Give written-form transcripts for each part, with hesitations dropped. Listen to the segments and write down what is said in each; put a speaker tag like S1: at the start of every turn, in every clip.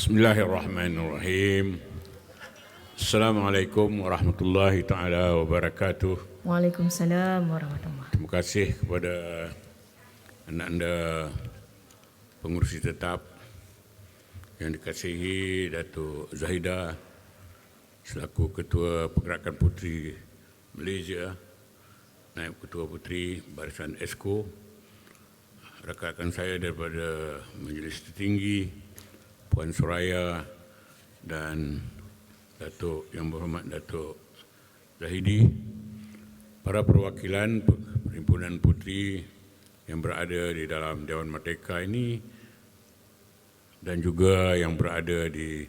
S1: Bismillahirrahmanirrahim. Assalamualaikum warahmatullahi taala wabarakatuh.
S2: Waalaikumsalam warahmatullahi.
S1: Terima kasih kepada anda pengurusi tetap yang dikasihi Datuk Zahida selaku Ketua Pergerakan Puteri Malaysia, Naib Ketua Puteri Barisan ESKO, rakan-rakan saya daripada Majlis Tertinggi, Puan Soraya dan Datuk Yang Berhormat Datuk Zahidi, para perwakilan Perhimpunan Puteri yang berada di dalam Dewan Merdeka ini dan juga yang berada di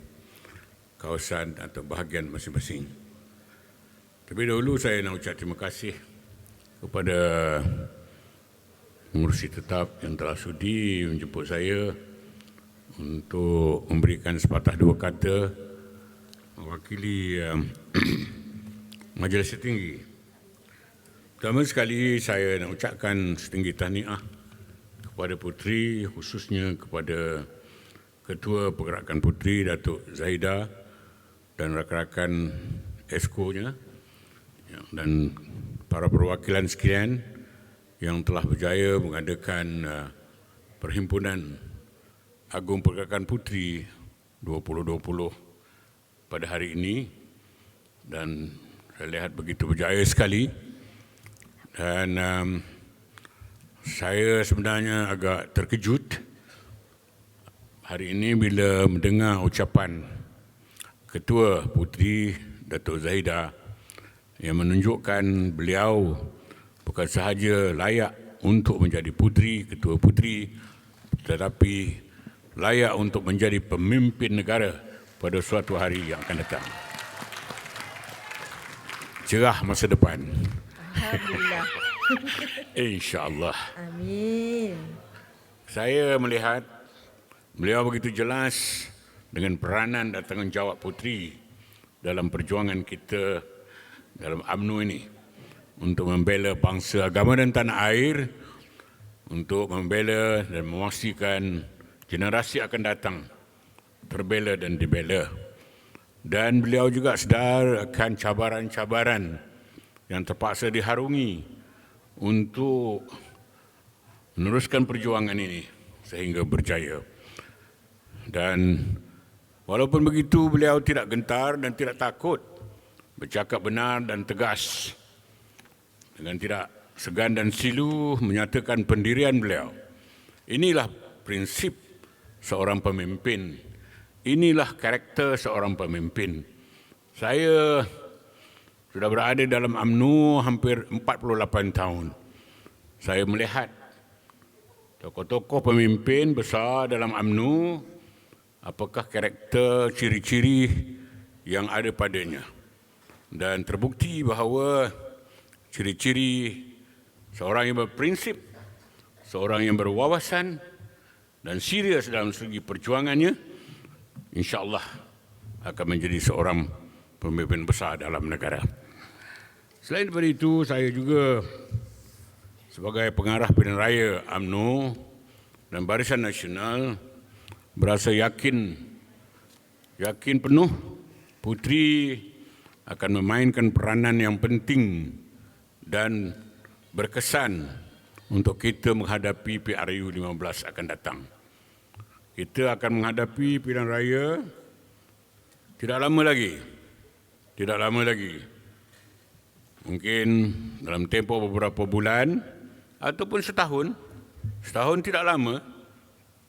S1: kawasan atau bahagian masing-masing. Terlebih dahulu saya nak ucap terima kasih kepada pengurusi tetap yang telah sudi menjemput saya untuk memberikan sepatah dua kata mewakili Majlis Tertinggi. Pertama sekali saya nak ucapkan setinggi tahniah kepada Puteri, khususnya kepada Ketua Pergerakan Puteri Datuk Zahida dan rakan-rakan ESKO-nya dan para perwakilan sekalian yang telah berjaya mengadakan Perhimpunan Agung Pergerakan Puteri 2020 pada hari ini, dan saya lihat begitu berjaya sekali. Dan saya sebenarnya agak terkejut hari ini bila mendengar ucapan Ketua Puteri Datuk Zahida yang menunjukkan beliau bukan sahaja layak untuk menjadi puteri, ketua puteri, tetapi layak untuk menjadi pemimpin negara pada suatu hari yang akan datang. Cerah masa depan.
S2: Alhamdulillah.
S1: InsyaAllah.
S2: Amin.
S1: Saya melihat beliau begitu jelas dengan peranan dan tanggungjawab puteri dalam perjuangan kita dalam UMNO ini untuk membela bangsa, agama dan tanah air, untuk membela dan memastikan generasi akan datang terbela dan dibela. Dan beliau juga sedar akan cabaran-cabaran yang terpaksa diharungi untuk meneruskan perjuangan ini sehingga berjaya. Dan walaupun begitu, beliau tidak gentar dan tidak takut bercakap benar dan tegas, dengan tidak segan dan silu menyatakan pendirian beliau. Inilah prinsip seorang pemimpin. Inilah karakter seorang pemimpin. Saya sudah berada dalam UMNO hampir 48 tahun. Saya melihat tokoh-tokoh pemimpin besar dalam UMNO, apakah karakter, ciri-ciri yang ada padanya. Dan terbukti bahawa ciri-ciri seorang yang berprinsip, seorang yang berwawasan dan serius dalam segi perjuangannya, insya-Allah akan menjadi seorang pemimpin besar dalam negara. Selain daripada itu, saya juga sebagai pengarah pilihan raya UMNO dan Barisan Nasional berasa yakin penuh Puteri akan memainkan peranan yang penting dan berkesan untuk kita menghadapi PRU 15 akan datang. Kita akan menghadapi pilihan raya tidak lama lagi. Mungkin dalam tempoh beberapa bulan ataupun setahun. Setahun tidak lama.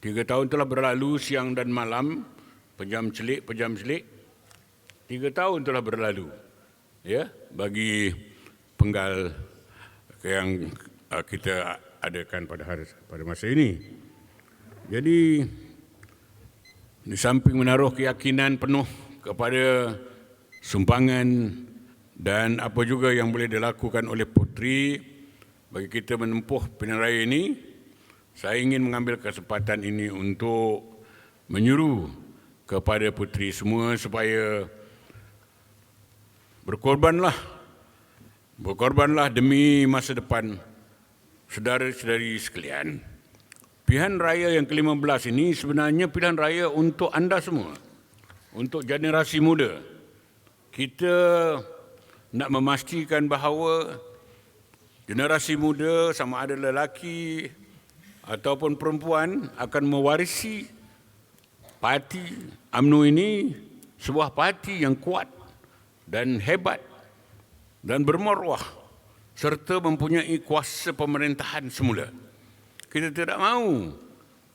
S1: 3 tahun telah berlalu siang dan malam, pejam celik. 3 tahun telah berlalu, ya, bagi penggal yang kita adakan pada masa ini. Jadi di samping menaruh keyakinan penuh kepada sumbangan dan apa juga yang boleh dilakukan oleh puteri bagi kita menempuh pilihan raya ini, saya ingin mengambil kesempatan ini untuk menyuruh kepada puteri semua supaya berkorbanlah demi masa depan saudara-saudari sekalian. pilihan raya yang ke-15 ini sebenarnya pilihan raya untuk anda semua, untuk generasi muda. Kita nak memastikan bahawa generasi muda sama ada lelaki ataupun perempuan akan mewarisi parti UMNO ini, sebuah parti yang kuat dan hebat dan bermaruah serta mempunyai kuasa pemerintahan semula. Kita tidak mahu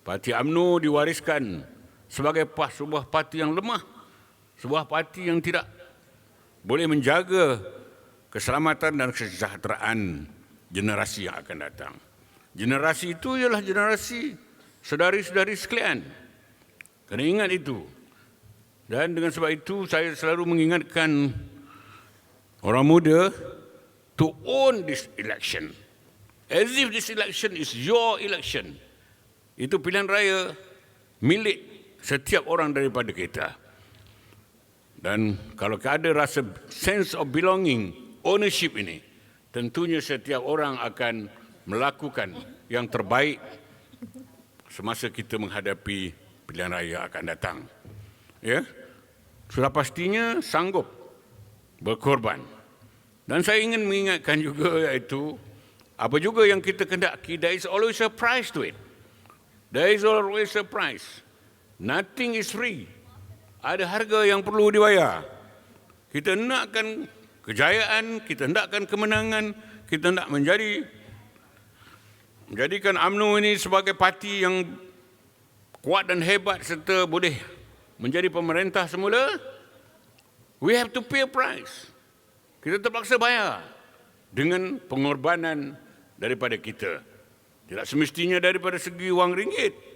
S1: parti UMNO diwariskan sebagai sebuah parti yang lemah, sebuah parti yang tidak boleh menjaga keselamatan dan kesejahteraan generasi yang akan datang. Generasi itu ialah generasi saudari-saudari sekalian. Kena ingat itu. Dan dengan sebab itu saya selalu mengingatkan orang muda to own this election. As if this election is your election. Itu pilihan raya milik setiap orang daripada kita. Dan kalau ada rasa sense of belonging, ownership ini, tentunya setiap orang akan melakukan yang terbaik semasa kita menghadapi pilihan raya akan datang. Ya, sudah pastinya sanggup berkorban. Dan saya ingin mengingatkan juga iaitu apa juga yang kita kendaki, there is always a price to it. There is always a price. Nothing is free. Ada harga yang perlu dibayar. Kita nakkan kejayaan, kita nakkan kemenangan, kita nak menjadikan UMNO ini sebagai parti yang kuat dan hebat serta boleh menjadi pemerintah semula. We have to pay a price. Kita terpaksa bayar dengan pengorbanan daripada kita. Tidak semestinya daripada segi wang ringgit.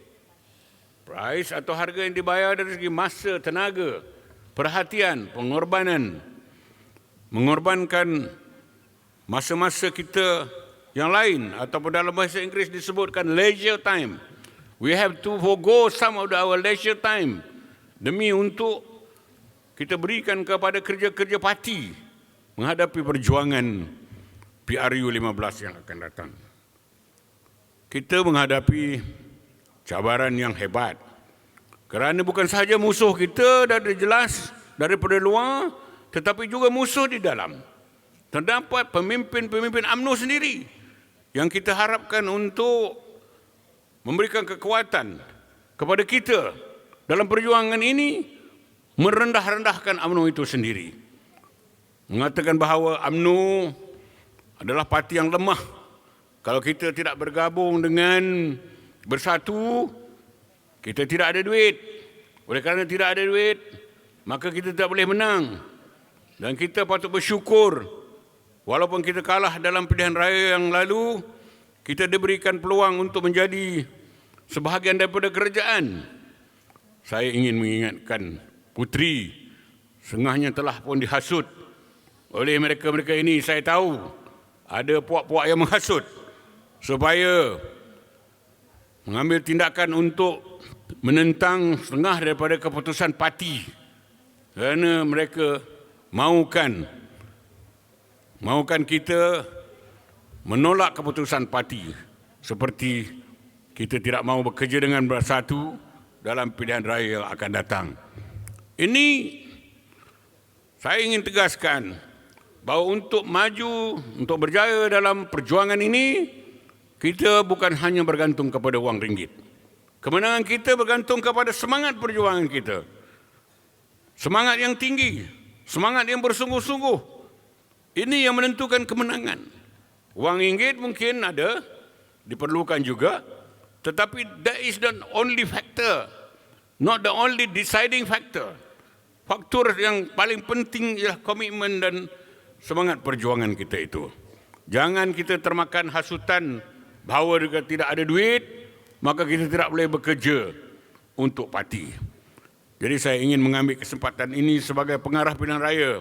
S1: Price atau harga yang dibayar dari segi masa, tenaga, perhatian, pengorbanan. Mengorbankan masa-masa kita yang lain ataupun dalam bahasa Inggeris disebutkan leisure time. We have to forgo some of our leisure time demi untuk kita berikan kepada kerja-kerja parti menghadapi perjuangan PRU 15 yang akan datang. Kita menghadapi cabaran yang hebat. Kerana bukan sahaja musuh kita dah jelas daripada luar, tetapi juga musuh di dalam. Terdapat pemimpin-pemimpin UMNO sendiri yang kita harapkan untuk memberikan kekuatan kepada kita dalam perjuangan ini, merendah-rendahkan UMNO itu sendiri. Mengatakan bahawa UMNO adalah parti yang lemah. Kalau kita tidak bergabung dengan bersatu, kita tidak ada duit. Oleh kerana tidak ada duit, maka kita tak boleh menang. Dan kita patut bersyukur, walaupun kita kalah dalam pilihan raya yang lalu, kita diberikan peluang untuk menjadi sebahagian daripada kerajaan. Saya ingin mengingatkan puteri, setengahnya telah pun dihasut oleh mereka-mereka ini. Saya tahu ada puak-puak yang menghasut supaya mengambil tindakan untuk menentang setengah daripada keputusan parti, kerana mereka mahukan kita menolak keputusan parti, seperti kita tidak mahu bekerja dengan bersatu dalam pilihan raya yang akan datang. Ini saya ingin tegaskan bahawa untuk maju, untuk berjaya dalam perjuangan ini, kita bukan hanya bergantung kepada wang ringgit. Kemenangan kita bergantung kepada semangat perjuangan kita. Semangat yang tinggi, semangat yang bersungguh-sungguh. Ini yang menentukan kemenangan. Wang ringgit mungkin ada, diperlukan juga, tetapi that is the only factor, not the only deciding factor. Faktor yang paling penting ialah komitmen dan semangat perjuangan kita itu. Jangan kita termakan hasutan bahawa jika tidak ada duit, maka kita tidak boleh bekerja untuk parti. Jadi saya ingin mengambil kesempatan ini sebagai pengarah pilihan raya.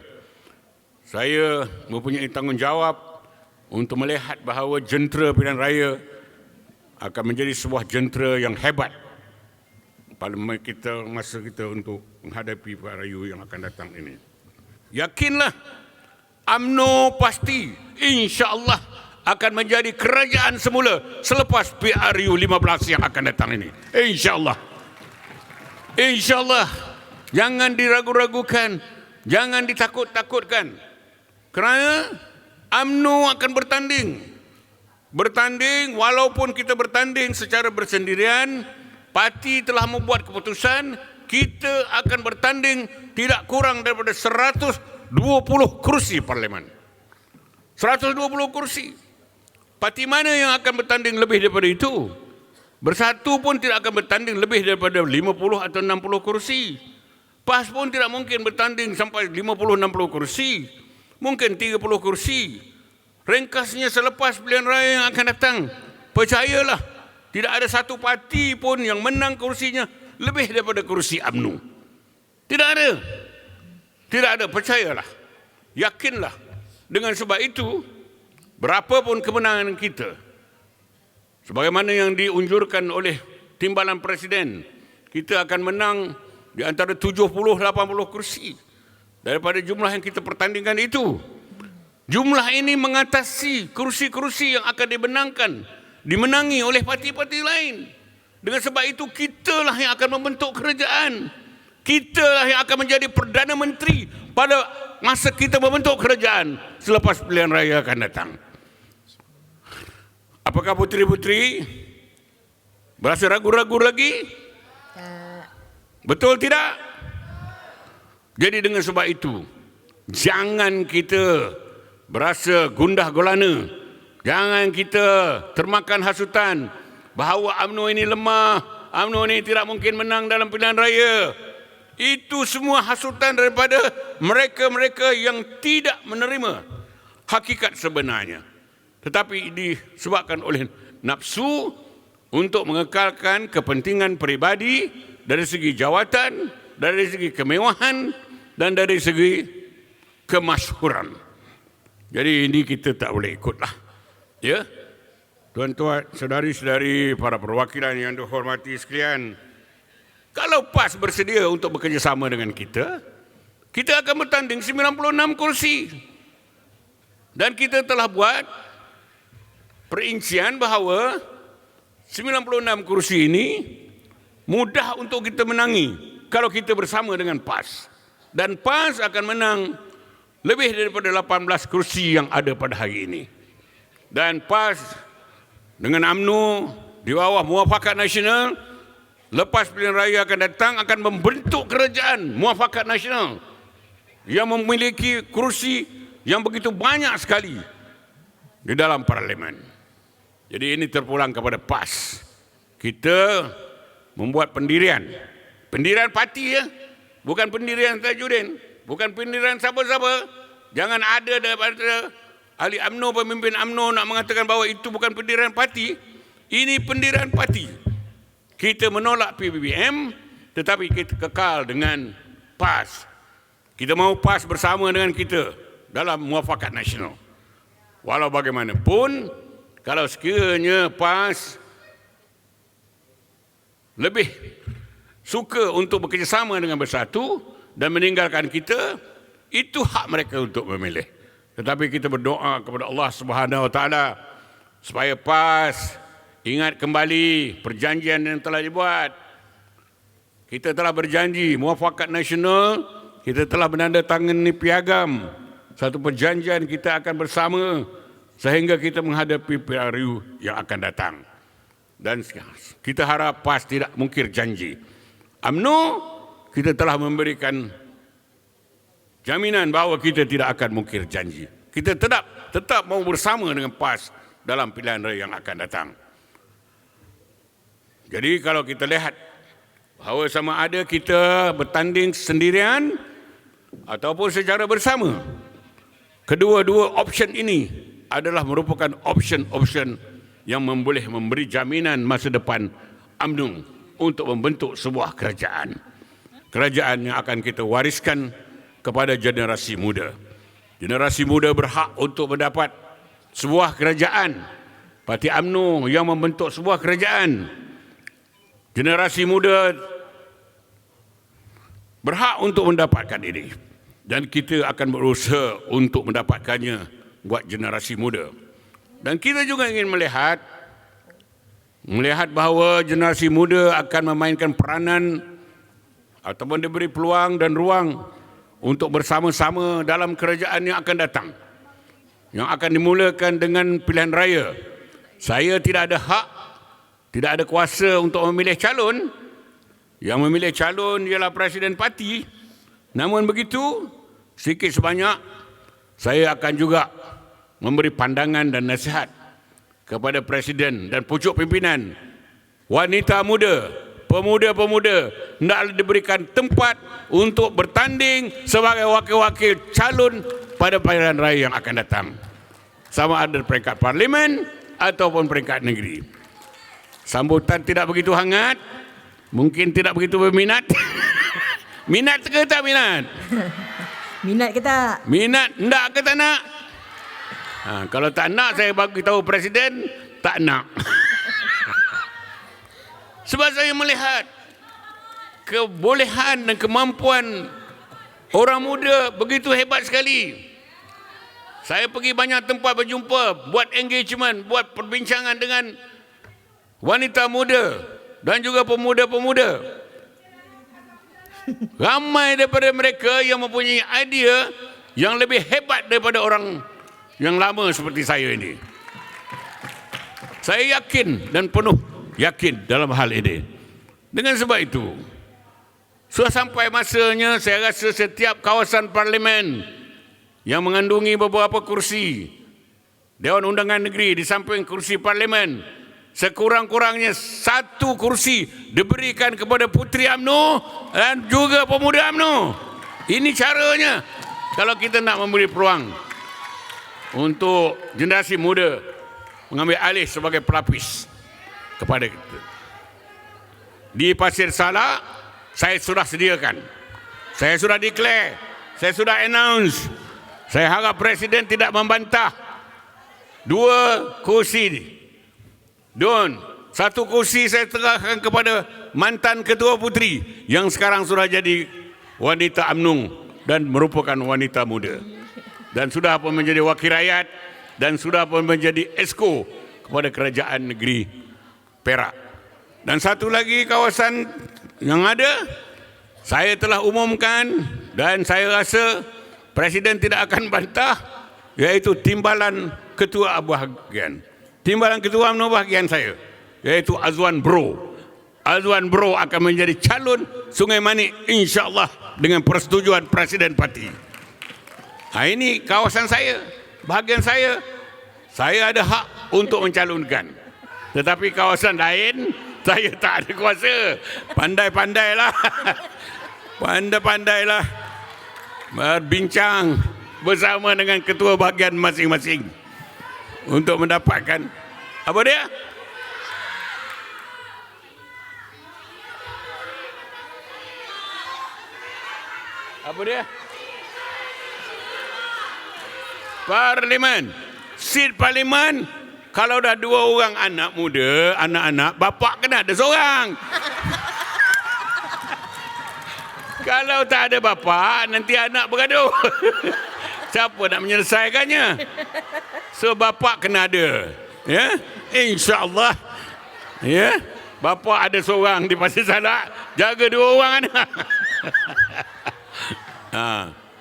S1: Saya mempunyai tanggungjawab untuk melihat bahawa jentera pilihan raya akan menjadi sebuah jentera yang hebat pada masa kita untuk menghadapi pilihan raya yang akan datang ini. Yakinlah, UMNO pasti, insya-Allah akan menjadi kerajaan semula selepas PRU 15 yang akan datang ini. InsyaAllah. InsyaAllah. Jangan diragu-ragukan. Jangan ditakut-takutkan. Kerana UMNO akan bertanding. Bertanding, walaupun kita bertanding secara bersendirian, parti telah membuat keputusan, kita akan bertanding tidak kurang daripada 120 kursi parlimen. 120 kursi. Parti mana yang akan bertanding lebih daripada itu? Bersatu pun tidak akan bertanding lebih daripada 50 atau 60 kursi. PAS pun tidak mungkin bertanding sampai 50-60 kursi. Mungkin 30 kursi. Ringkasnya selepas pilihan raya yang akan datang. Percayalah, tidak ada satu parti pun yang menang kursinya lebih daripada kursi UMNO. Tidak ada. Tidak ada, percayalah. Yakinlah. Dengan sebab itu, berapapun kemenangan kita, sebagaimana yang diunjurkan oleh timbalan Presiden, kita akan menang di antara 70-80 kursi daripada jumlah yang kita pertandingkan itu. Jumlah ini mengatasi kursi-kursi yang akan dimenangi oleh parti-parti lain. Dengan sebab itu, kitalah yang akan membentuk kerajaan. Kitalah yang akan menjadi Perdana Menteri pada masa kita membentuk kerajaan selepas pilihan raya akan datang. Apakah puteri-puteri berasa ragu-ragu lagi? Betul tidak? Jadi dengan sebab itu, jangan kita berasa gundah gulana. Jangan kita termakan hasutan bahawa UMNO ini lemah, UMNO ini tidak mungkin menang dalam pilihan raya. Itu semua hasutan daripada mereka-mereka yang tidak menerima hakikat sebenarnya. Tetapi disebabkan oleh nafsu untuk mengekalkan kepentingan peribadi dari segi jawatan, dari segi kemewahan, dan dari segi kemasyhuran. Jadi ini kita tak boleh ikutlah. Ya, tuan-tuan, saudari-saudari, para perwakilan yang dihormati sekalian, kalau PAS bersedia untuk bekerjasama dengan kita, kita akan bertanding 96 kursi. Dan kita telah buat perincian bahawa 96 kursi ini mudah untuk kita menangi kalau kita bersama dengan PAS. Dan PAS akan menang lebih daripada 18 kursi yang ada pada hari ini. Dan PAS dengan UMNO di bawah Muafakat Nasional, lepas pilihan raya akan datang, akan membentuk kerajaan Muafakat Nasional yang memiliki kursi yang begitu banyak sekali di dalam parlimen. Jadi ini terpulang kepada PAS. Kita membuat pendirian parti, ya, bukan pendirian Tajuddin, bukan pendirian siapa-siapa. Jangan ada daripada ahli UMNO, pemimpin UMNO nak mengatakan bahawa itu bukan pendirian parti. Ini pendirian parti. Kita menolak PBBM, tetapi kita kekal dengan PAS. Kita mahu PAS bersama dengan kita dalam Muafakat Nasional. Walau bagaimanapun, kalau sekiranya PAS lebih suka untuk bekerjasama dengan Bersatu dan meninggalkan kita, itu hak mereka untuk memilih. Tetapi kita berdoa kepada Allah Subhanahu Wa Taala supaya PAS ingat kembali perjanjian yang telah dibuat. Kita telah berjanji Muafakat Nasional, kita telah menandatangani piagam satu perjanjian kita akan bersama sehingga kita menghadapi PRU yang akan datang. Dan kita harap PAS tidak mungkir janji. UMNO, kita telah memberikan jaminan bahawa kita tidak akan mungkir janji. Kita tetap mau bersama dengan PAS dalam pilihan raya yang akan datang. Jadi kalau kita lihat bahawa sama ada kita bertanding sendirian ataupun secara bersama, kedua-dua option ini adalah merupakan option-option yang boleh memberi jaminan masa depan UMNO untuk membentuk sebuah kerajaan. Kerajaan yang akan kita wariskan kepada generasi muda. Generasi muda berhak untuk mendapat sebuah kerajaan. Parti UMNO yang membentuk sebuah kerajaan. Generasi muda berhak untuk mendapatkan ini. Dan kita akan berusaha untuk mendapatkannya buat generasi muda. Dan kita juga ingin melihat bahawa generasi muda akan memainkan peranan ataupun diberi peluang dan ruang untuk bersama-sama dalam kerajaan yang akan datang, yang akan dimulakan dengan pilihan raya. Saya tidak ada hak, tidak ada kuasa untuk memilih calon. Yang memilih calon ialah Presiden Parti. Namun begitu, sedikit sebanyak saya akan juga memberi pandangan dan nasihat kepada Presiden dan pucuk pimpinan. Wanita muda, pemuda-pemuda hendaklah diberikan tempat untuk bertanding sebagai wakil-wakil calon pada pilihan raya yang akan datang. Sama ada peringkat parlimen ataupun peringkat negeri. Sambutan tidak begitu hangat, mungkin tidak begitu berminat. Minat ke tak minat?
S2: Minat ke tak?
S1: Minat, enggak ke tak nak? Kalau tak nak, saya bagi tahu Presiden, tak nak. Sebab saya melihat kebolehan dan kemampuan orang muda begitu hebat sekali. Saya pergi banyak tempat berjumpa, buat engagement, buat perbincangan dengan wanita muda dan juga pemuda-pemuda. Ramai daripada mereka yang mempunyai idea yang lebih hebat daripada orang yang lama seperti saya ini. Saya yakin dan penuh yakin dalam hal ini. Dengan sebab itu, sudah sampai masanya saya rasa setiap kawasan parlimen yang mengandungi beberapa kursi Dewan Undangan Negeri di samping kursi parlimen, sekurang-kurangnya 1 kursi diberikan kepada Puteri UMNO dan juga pemuda UMNO. Ini caranya kalau kita nak memberi peluang untuk generasi muda mengambil alih sebagai pelapis kepada kita. Di Pasir Salak, saya sudah sediakan, saya sudah declare, saya sudah announce. Saya harap Presiden tidak membantah 2 kursi. 1 kursi saya serahkan kepada mantan Ketua Puteri yang sekarang sudah jadi wanita UMNO dan merupakan wanita muda. Dan sudah pun menjadi wakil rakyat dan sudah pun menjadi esko kepada kerajaan negeri Perak. Dan 1 lagi kawasan yang ada, saya telah umumkan dan saya rasa Presiden tidak akan bantah, iaitu timbalan ketua bahagian. Timbalan ketua UMNO bahagian saya, iaitu Azwan Bro. Azwan Bro akan menjadi calon Sungai Manik insya-Allah dengan persetujuan Presiden Parti. Ini kawasan saya, bahagian saya. Saya ada hak untuk mencalonkan. Tetapi kawasan lain, saya tak ada kuasa. Pandai-pandailah. Pandai-pandailah berbincang bersama dengan ketua bahagian masing-masing untuk mendapatkan apa dia? Apa dia? Parlimen. Seat parlimen. Kalau dah 2 orang anak muda, anak-anak, bapak kena ada seorang. Kalau tak ada bapa, nanti anak bergaduh. Siapa nak menyelesaikannya? So bapa kena ada. Ya, insya-Allah. Ya, bapa ada seorang di Pasir Salak, jaga 2 orang anak.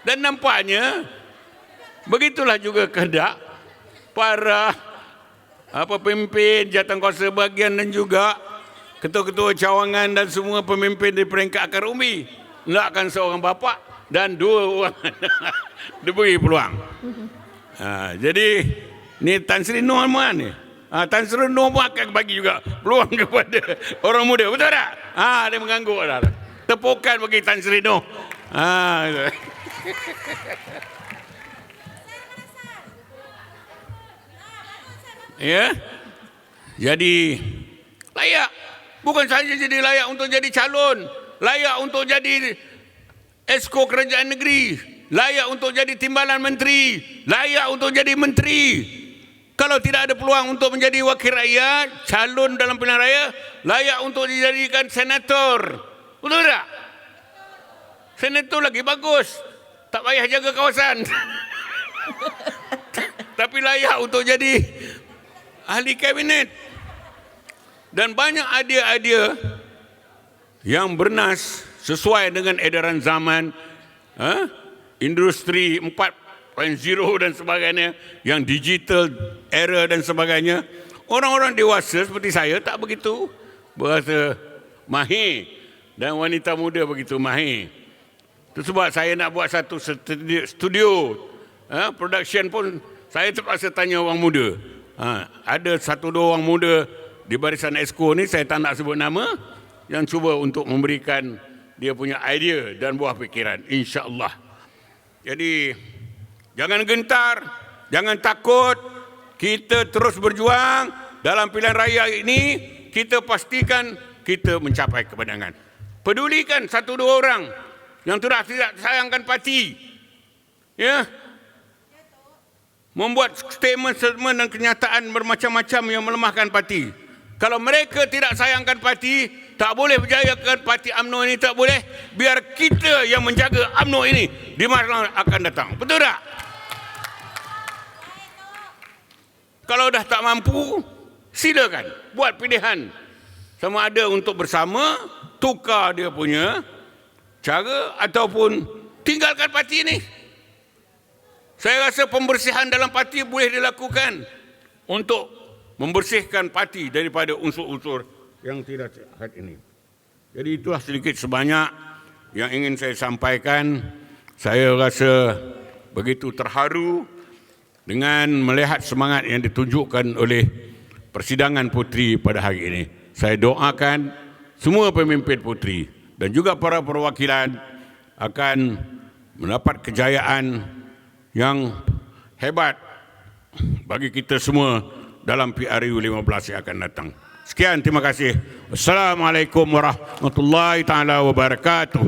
S1: Dan nampaknya begitulah juga kehendak para pemimpin jawatankuasa bahagian dan juga ketua-ketua cawangan dan semua pemimpin di peringkat akar umbi. Nakkan seorang bapa dan 2 orang diberi peluang. Jadi ni Tan Sri Noh ni. Tan Sri Noh pun akan bagi juga peluang kepada orang muda. Betul tak? Dia mengganggu dah. Tepukan bagi Tan Sri Noh. Ya. Jadi layak. Bukan saja jadi layak untuk jadi calon, layak untuk jadi esko kerajaan negeri, layak untuk jadi timbalan menteri, layak untuk jadi menteri. Kalau tidak ada peluang untuk menjadi wakil rakyat, calon dalam pilihan raya, layak untuk dijadikan senator. Betul tak? Senator lagi bagus, tak payah jaga kawasan. Tapi layak untuk jadi ahli kabinet. Dan banyak idea-idea yang bernas sesuai dengan edaran zaman, industri 4.0 dan sebagainya, yang digital era dan sebagainya. Orang-orang dewasa seperti saya tak begitu berasa mahir, dan wanita muda begitu mahir. Itu sebab saya nak buat satu studio production pun saya terpaksa tanya orang muda. Ada 1-2 orang muda di barisan Exco ni, saya tak nak sebut nama, yang cuba untuk memberikan dia punya idea dan buah fikiran, insya-Allah. Jadi jangan gentar, jangan takut, kita terus berjuang dalam pilihan raya ini. Kita pastikan kita mencapai kemenangan. Pedulikan 1-2 orang yang tidak sayangkan parti, ya, membuat statement dan kenyataan bermacam-macam yang melemahkan parti. Kalau mereka tidak sayangkan parti, tak boleh berjayakan parti UMNO ini, tak boleh. Biar kita yang menjaga UMNO ini di masa akan datang. Betul tak? Kalau dah tak mampu, silakan buat pilihan. Sama ada untuk bersama, tukar dia punya cara, ataupun tinggalkan parti ini. Saya rasa pembersihan dalam parti boleh dilakukan untuk membersihkan parti daripada unsur-unsur yang tidak sehat ini. Jadi itulah sedikit sebanyak yang ingin saya sampaikan. Saya rasa begitu terharu dengan melihat semangat yang ditunjukkan oleh persidangan puteri pada hari ini. Saya doakan semua pemimpin puteri dan juga para perwakilan akan mendapat kejayaan yang hebat bagi kita semua dalam PRU 15 yang akan datang. Sekian, terima kasih. Wassalamualaikum warahmatullahi taala wabarakatuh.